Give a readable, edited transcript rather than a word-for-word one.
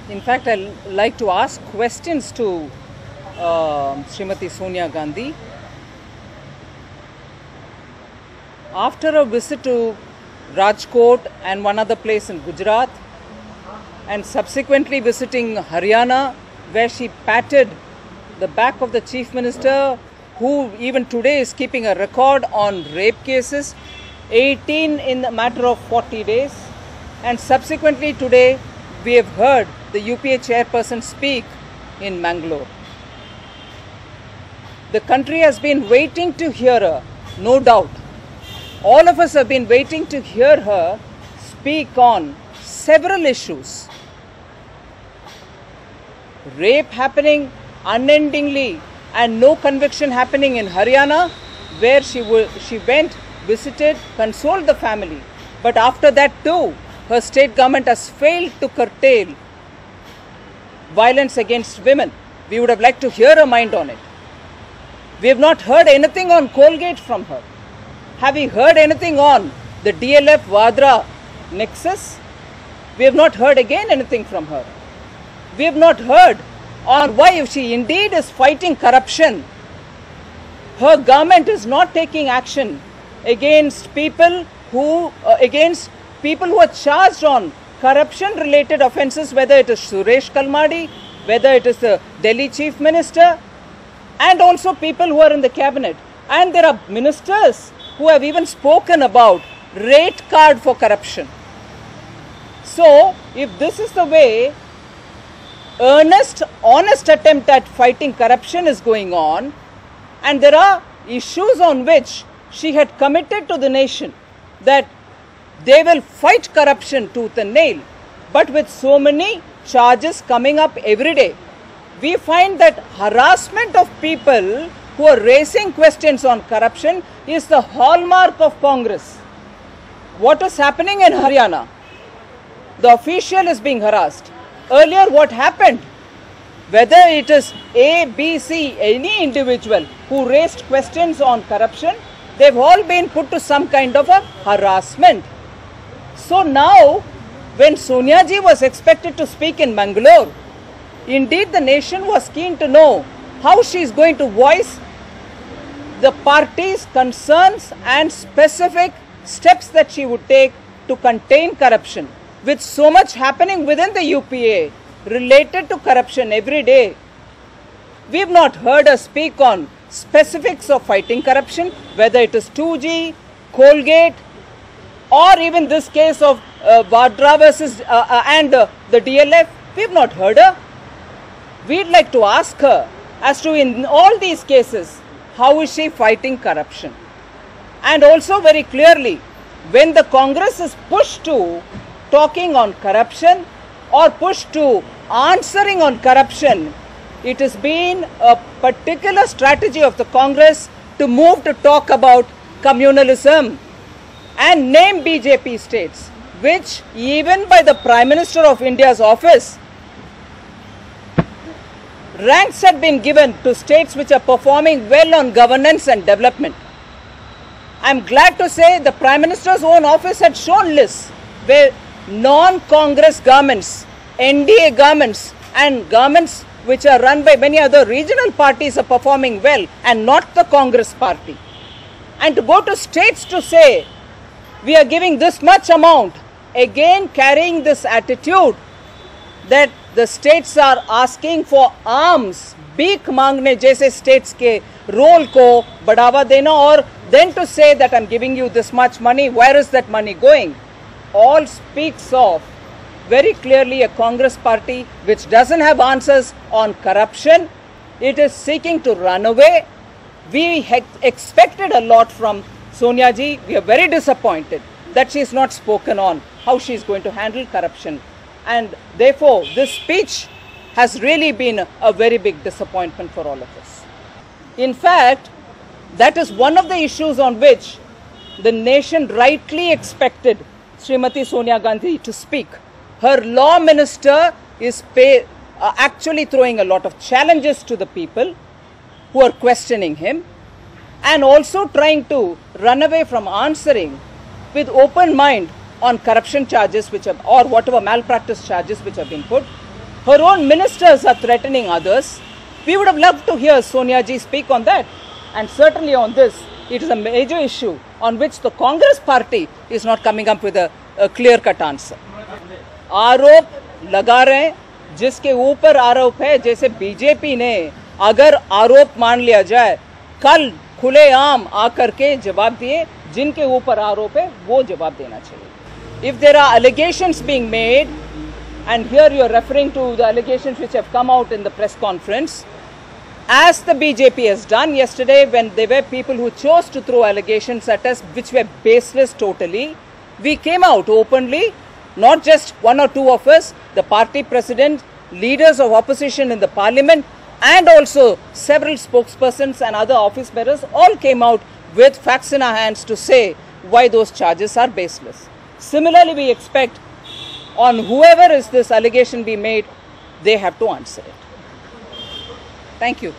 In fact, I'd like to ask questions to Srimati Sonia Gandhi. After a visit to Rajkot and one other place in Gujarat, and subsequently visiting Haryana, where she patted the back of the Chief Minister, who even today is keeping a record on rape cases, 18 in the matter of 40 days. And subsequently today, we have heard the UPA chairperson speak in Bangalore. The country has been waiting to hear her, no doubt. All of us have been waiting to hear her speak on several issues. Rape happening unendingly and no conviction happening in Haryana, where she went, visited, consoled the family. But after that too, her state government has failed to curtail violence against women. We would have liked to hear her mind on it. We have not heard anything on Colgate from her. Have we heard anything on the DLF Vadra nexus? We have not heard again anything from her. We have not heard on why, if she indeed is fighting corruption, her government is not taking action against people who are charged on corruption-related offences, whether it is Suresh Kalmadi, whether it is the Delhi Chief Minister, and also people who are in the cabinet. And there are ministers who have even spoken about rate card for corruption. So, if this is the way earnest, honest attempt at fighting corruption is going on, and there are issues on which she had committed to the nation that they will fight corruption tooth and nail, but with so many charges coming up every day, we find that harassment of people who are raising questions on corruption is the hallmark of Congress. What is happening in Haryana? The official is being harassed. Earlier, what happened? Whether it is A, B, C, any individual who raised questions on corruption, they've all been put to some kind of a harassment. So now, when Sonia ji was expected to speak in Bangalore, indeed the nation was keen to know how she is going to voice the party's concerns and specific steps that she would take to contain corruption. With so much happening within the UPA related to corruption every day, we have not heard her speak on specifics of fighting corruption, whether it is 2G, Colgate, or even this case of Vadra versus the DLF. We have not heard her. We'd like to ask her as to, in all these cases, how is she fighting corruption? And also very clearly, when the Congress is pushed to talking on corruption or pushed to answering on corruption, it has been a particular strategy of the Congress to move to talk about communalism and name BJP states, which even by the Prime Minister of India's office, ranks had been given to states which are performing well on governance and development. I am glad to say the Prime Minister's own office had shown lists where non-Congress governments, NDA governments and governments which are run by many other regional parties are performing well and not the Congress party. And to go to states to say, we are giving this much amount, again carrying this attitude that the states are asking for arms, भीख मांगने जैसे states के role को बढ़ावा देना, और then to say that I'm giving you this much money, where is that money going? All speaks of very clearly a Congress party which doesn't have answers on corruption. It is seeking to run away. We had expected a lot from Sonia ji. We are very disappointed that she has not spoken on how she is going to handle corruption. And therefore, this speech has really been a very big disappointment for all of us. In fact, that is one of the issues on which the nation rightly expected Srimati Sonia Gandhi to speak. Her law minister is actually throwing a lot of challenges to the people who are questioning him, and also trying to run away from answering with open mind on corruption charges which have, or whatever malpractice charges which have been put. Her own ministers are threatening others. We would have loved to hear Sonia ji speak on that. And certainly on this, it is a major issue on which the Congress party is not coming up with a clear-cut answer. आरोप लगा रहे हैं, जिसके ऊपर आरोप है, जैसे BJP ने अगर आरोप मान लिया जाए, कल खुलेआम आकर के जवाब दिए, जिनके ऊपर आरोप है वो जवाब देना चाहिए. If there are allegations being made, and here you are referring to the allegations which have come out in the press conference, as the BJP has done yesterday when there were people who chose to throw allegations at us which were baseless totally, we came out openly, not just one or two of us, the party president, leaders of opposition in the parliament, and also several spokespersons and other office bearers all came out with facts in our hands to say why those charges are baseless. Similarly, we expect on whoever is this allegation be made, they have to answer it. Thank you.